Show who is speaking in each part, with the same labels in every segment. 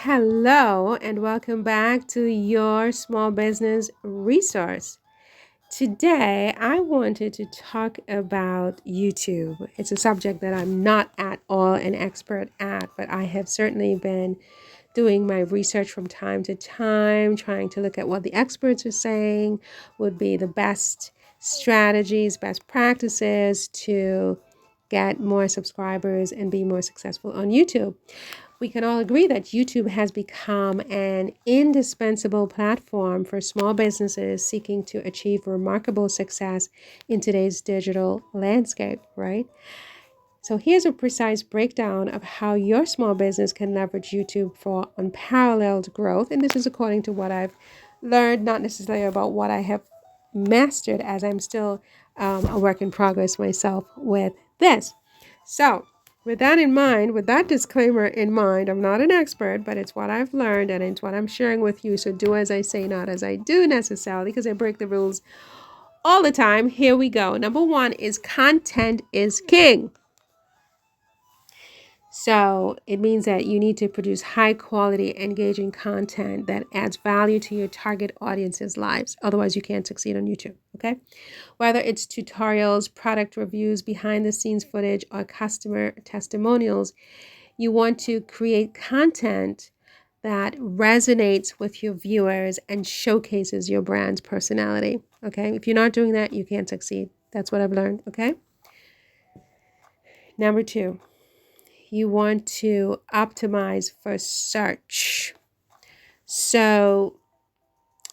Speaker 1: Hello, and welcome back to your small business resource. Today, I wanted to talk about YouTube. It's a subject that I'm not at all an expert at, but I have certainly been doing my research from time to time, trying to look at what the experts are saying would be the best strategies, best practices to get more subscribers and be more successful on YouTube. We can all agree that YouTube has become an indispensable platform for small businesses seeking to achieve remarkable success in today's digital landscape, right? So here's a precise breakdown of how your small business can leverage YouTube for unparalleled growth. And this is according to what I've learned, not necessarily about what I have mastered, as I'm still a work in progress myself with this. So, with that in mind, with that disclaimer in mind, I'm not an expert, but it's what I've learned and it's what I'm sharing with you. So, do as I say, not as I do necessarily, because I break the rules all the time. Here we go. Number one is content is king. So it means that you need to produce high quality, engaging content that adds value to your target audience's lives. Otherwise, you can't succeed on YouTube. Okay. Whether it's tutorials, product reviews, behind the scenes footage, or customer testimonials, you want to create content that resonates with your viewers and showcases your brand's personality. Okay. If you're not doing that, you can't succeed. That's what I've learned. Okay. Number two, you want to optimize for search. So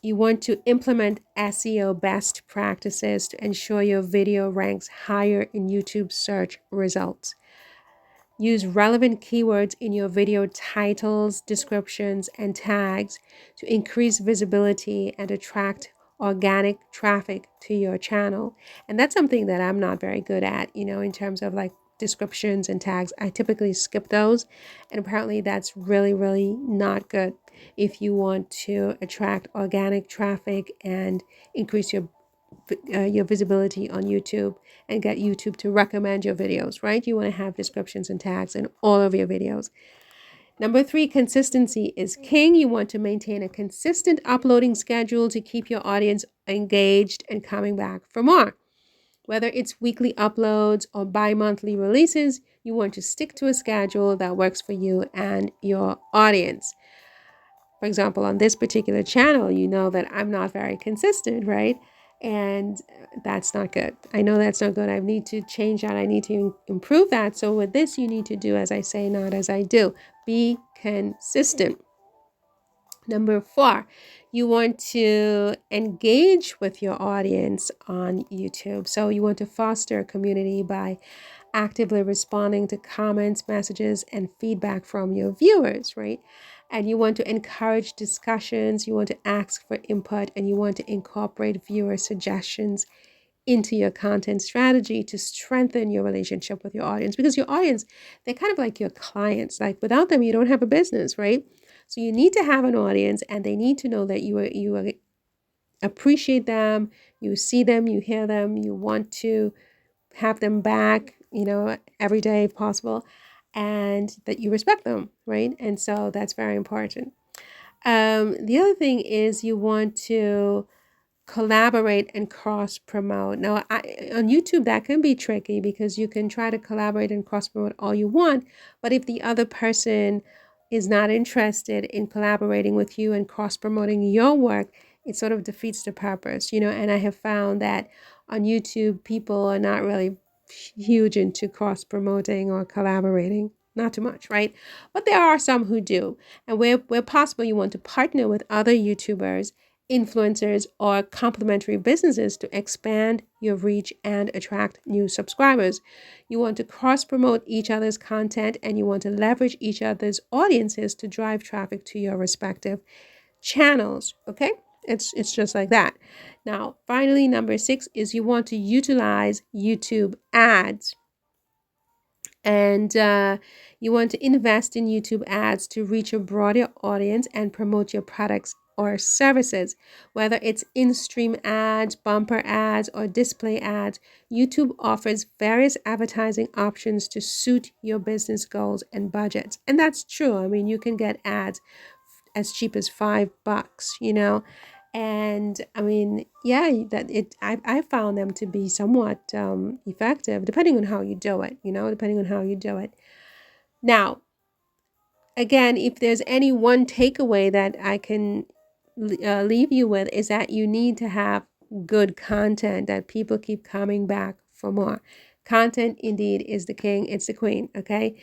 Speaker 1: you want to implement SEO best practices to ensure your video ranks higher in YouTube search results. Use relevant keywords in your video titles, descriptions, and tags to increase visibility and attract organic traffic to your channel. And that's something that I'm not very good at, in terms of like descriptions and tags. I typically skip those. And apparently that's really, really not good if you want to attract organic traffic and increase your visibility on YouTube and get YouTube to recommend your videos, right? You want to have descriptions and tags in all of your videos. Number three, consistency is king. You want to maintain a consistent uploading schedule to keep your audience engaged and coming back for more. Whether it's weekly uploads or bi-monthly releases, you want to stick to a schedule that works for you and your audience. For example, on this particular channel, you know that I'm not very consistent, right? And that's not good. I know that's not good. I need to change that. I need to improve that. So with this, you need to do as I say, not as I do. Be consistent. Number four, you want to engage with your audience on YouTube. So you want to foster a community by actively responding to comments, messages, and feedback from your viewers, right? And you want to encourage discussions, you want to ask for input, and you want to incorporate viewer suggestions into your content strategy to strengthen your relationship with your audience, because your audience, they're kind of like your clients. Like without them, you don't have a business, right? So you need to have an audience, and they need to know that you appreciate them, you see them, you hear them, you want to have them back, every day if possible, and that you respect them, right? And so that's very important. The other thing is you want to collaborate and cross promote. Now, on YouTube, that can be tricky because you can try to collaborate and cross promote all you want, but if the other person is not interested in collaborating with you and cross promoting your work, it sort of defeats the purpose, and I have found that on YouTube, people are not really huge into cross promoting or collaborating. Not too much, right? But there are some who do. And where possible, you want to partner with other YouTubers, influencers, or complementary businesses to expand your reach and attract new subscribers. You want to cross promote each other's content, and you want to leverage each other's audiences to drive traffic to your respective channels. Okay, it's just like that. Now, finally, number six is you want to utilize YouTube ads, and you want to invest in YouTube ads to reach a broader audience and promote your products or services. Whether it's in-stream ads, bumper ads, or display ads, YouTube offers various advertising options to suit your business goals and budgets. And that's true. I mean, you can get ads as cheap as $5, and I mean, yeah, that it I found them to be somewhat effective, depending on how you do it, depending on how you do it. Now, again, if there's any one takeaway that I can leave you with, is that you need to have good content that people keep coming back for more. Content indeed is the king, it's the queen, okay?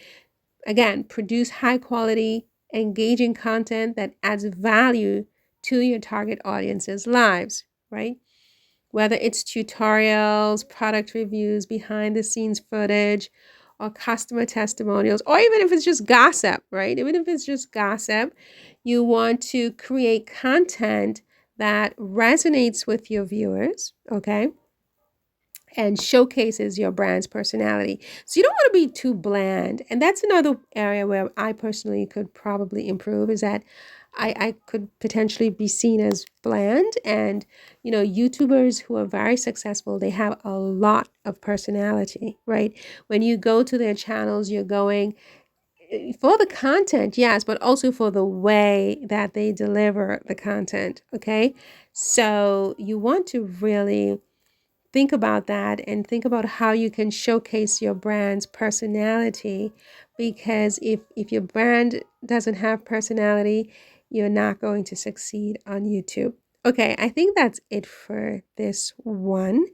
Speaker 1: Again, produce high quality, engaging content that adds value to your target audience's lives, right? Whether it's tutorials, product reviews, behind the scenes footage, or customer testimonials, or even if it's just gossip, right? Even if it's just gossip, you want to create content that resonates with your viewers, okay? And showcases your brand's personality. So you don't want to be too bland. And that's another area where I personally could probably improve, is that I could potentially be seen as bland. And, YouTubers who are very successful, they have a lot of personality, right? When you go to their channels, you're going for the content, yes, but also for the way that they deliver the content, okay? So you want to really think about that and think about how you can showcase your brand's personality, because if your brand doesn't have personality, you're not going to succeed on YouTube. Okay, I think that's it for this one.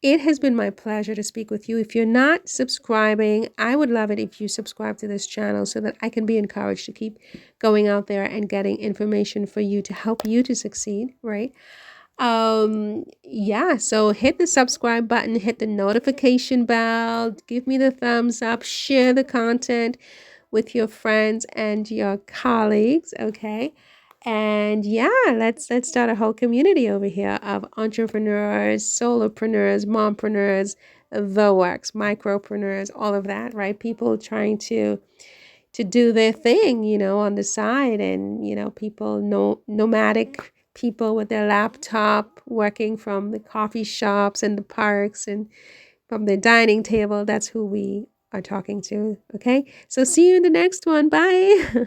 Speaker 1: It has been my pleasure to speak with you. If you're not subscribing, I would love it if you subscribe to this channel so that I can be encouraged to keep going out there and getting information for you to help you to succeed, right? Yeah, so hit the subscribe button, hit the notification bell, give me the thumbs up, share the content with your friends and your colleagues, okay? And yeah, let's start a whole community over here of entrepreneurs, solopreneurs, mompreneurs, the works, micropreneurs, all of that, right? People trying to do their thing, on the side, and people, no nomadic people with their laptop working from the coffee shops and the parks and from the dining table. That's who we are talking to. Okay, so see you in the next one. Bye.